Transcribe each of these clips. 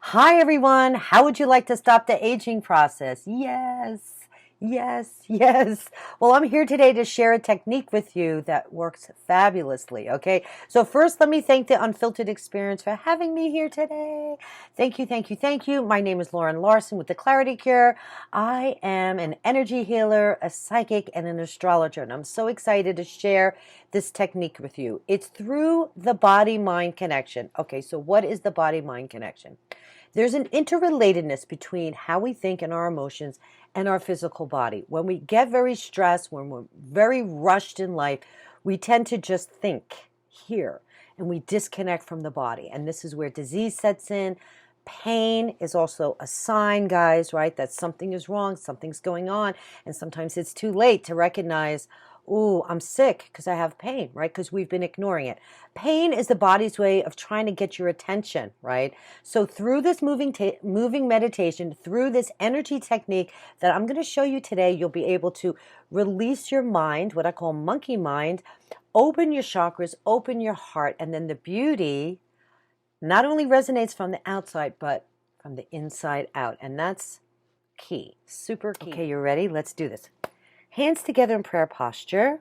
Hi, everyone. How would you like to stop the aging process? Yes, yes, yes. Well, I'm here today to share a technique with you that works fabulously. Okay. So, first, let me thank the Unfiltered Experience for having me here today. Thank you, thank you, thank you. My name is Larsen with the Clarity Cure. I am an energy healer, a psychic, and an astrologer. And I'm so excited to share this technique with you. It's through the body mind connection. Okay. So, what is the body mind connection? There's an interrelatedness between how we think and our emotions and our physical body. When we get very stressed, when we're very rushed in life, we tend to just think here and we disconnect from the body. And this is where disease sets in. Pain is also a sign, guys, right? That something is wrong, something's going on. And sometimes it's too late to recognize, ooh, I'm sick because I have pain, right? Because we've been ignoring it. Pain is the body's way of trying to get your attention, right? So through this moving meditation, through this energy technique that I'm going to show you today, you'll be able to release your mind, what I call monkey mind, open your chakras, open your heart, and then the beauty not only resonates from the outside, but from the inside out. And that's key, super key. Okay, you ready? Let's do this. Hands together in prayer posture.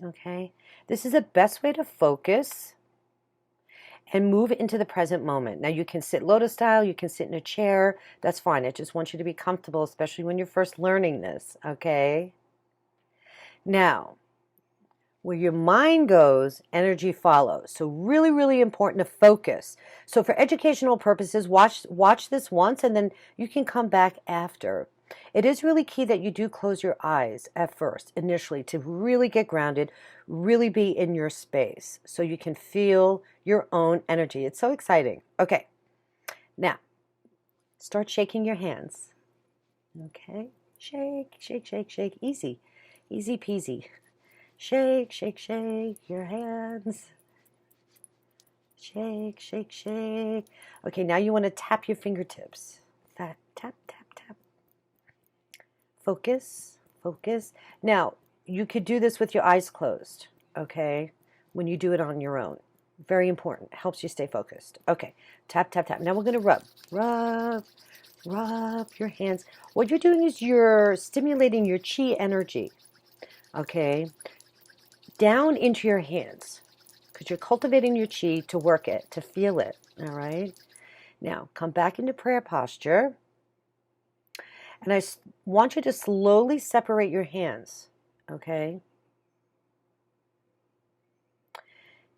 Okay, this is the best way to focus and move into the present moment. Now, you can sit lotus style, you can sit in a chair. That's fine. I just want you to be comfortable, especially when you're first learning this, okay? Now, where your mind goes, energy follows. So really, really important to focus. So for educational purposes, watch this once and then you can come back after. It is really key that you do close your eyes at first, initially, to really get grounded, really be in your space so you can feel your own energy. It's so exciting. Okay, now start shaking your hands. Okay, shake, shake, shake, shake. Easy, easy peasy. Shake, shake, shake your hands. Shake, shake, shake. Okay, now you want to tap your fingertips. Tap, tap, tap, tap. Focus, focus. Now, you could do this with your eyes closed, okay, when you do it on your own. Very important. Helps you stay focused. Okay, tap, tap, tap. Now we're going to rub, rub your hands. What you're doing is you're stimulating your chi energy, okay, down into your hands because you're cultivating your chi to work it, to feel it, all right? Now, come back into prayer posture. And I want you to slowly separate your hands, okay?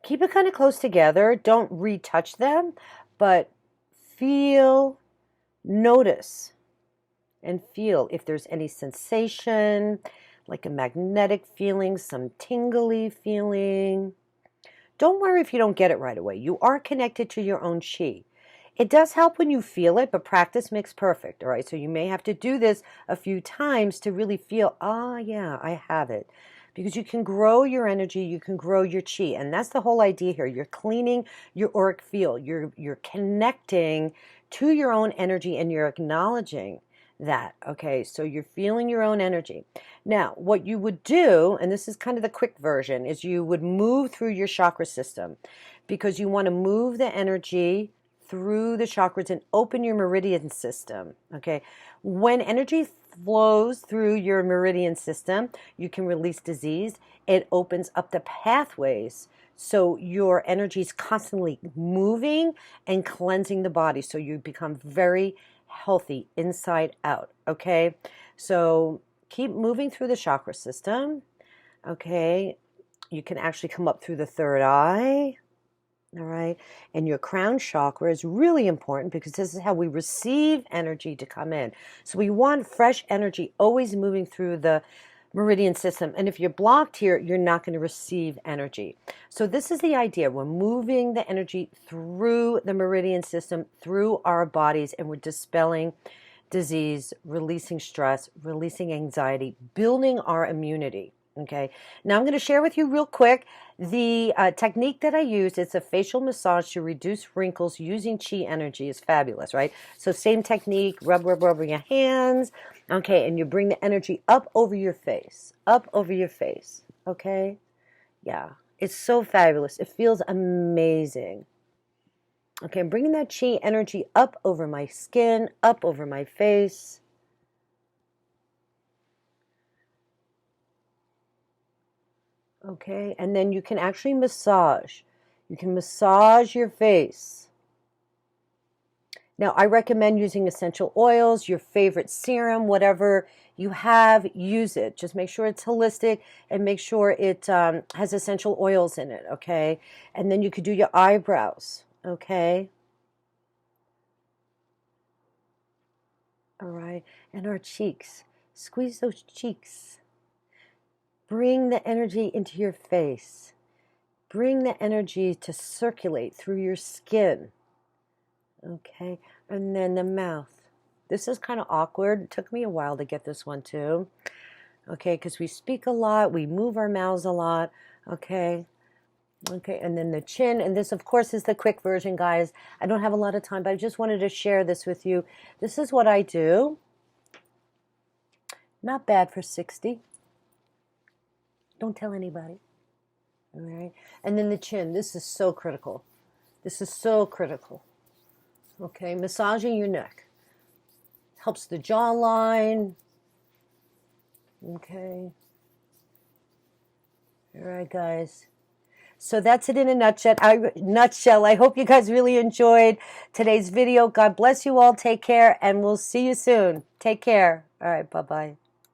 Keep it kind of close together. Don't retouch them, but feel, notice, and feel if there's any sensation, like a magnetic feeling, some tingly feeling. Don't worry if you don't get it right away. You are connected to your own chi. It does help when you feel it, but practice makes perfect, all right? So you may have to do this a few times to really feel, ah, yeah, I have it. Because you can grow your energy, you can grow your chi, and that's the whole idea here. You're cleaning your auric field. You're connecting to your own energy, and you're acknowledging that, okay? So you're feeling your own energy. Now, what you would do, and this is kind of the quick version, is you would move through your chakra system because you want to move the energy through the chakras and open your meridian system, okay? When energy flows through your meridian system, you can release disease. It opens up the pathways so your energy is constantly moving and cleansing the body so you become very healthy inside out, okay? So keep moving through the chakra system, okay? You can actually come up through the third eye, all right? And your crown chakra is really important because this is how we receive energy to come in. So we want fresh energy always moving through the meridian system. And if you're blocked here, you're not going to receive energy. So this is the idea. We're moving the energy through the meridian system, through our bodies, and we're dispelling disease, releasing stress, releasing anxiety, building our immunity. Okay, now I'm going to share with you real quick the technique that I use. It's a facial massage to reduce wrinkles using chi energy. Is fabulous, right? So same technique, rub, rub, rub your hands. Okay, and you bring the energy up over your face, up over your face. Okay, yeah, it's so fabulous. It feels amazing. Okay, I'm bringing that chi energy up over my skin, up over my face. Okay, and then you can actually massage. You can massage your face. Now, I recommend using essential oils, your favorite serum, whatever you have, use it. Just make sure it's holistic and make sure it has essential oils in it, okay? And then you could do your eyebrows, okay? All right, and our cheeks. Squeeze those cheeks. Bring the energy into your face. Bring the energy to circulate through your skin. Okay, and then the mouth. This is kind of awkward. It took me a while to get this one too. Okay, because we speak a lot, we move our mouths a lot. Okay, okay, and then the chin. And this, of course, is the quick version, guys. I don't have a lot of time, but I just wanted to share this with you. This is what I do. Not bad for 60. Don't tell anybody. All right, and then the chin. This is so critical. This is so critical. Okay, massaging your neck helps the jawline. Okay. All right, guys. So that's it in a nutshell. I hope you guys really enjoyed today's video. God bless you all. Take care, and we'll see you soon. Take care. All right, bye-bye.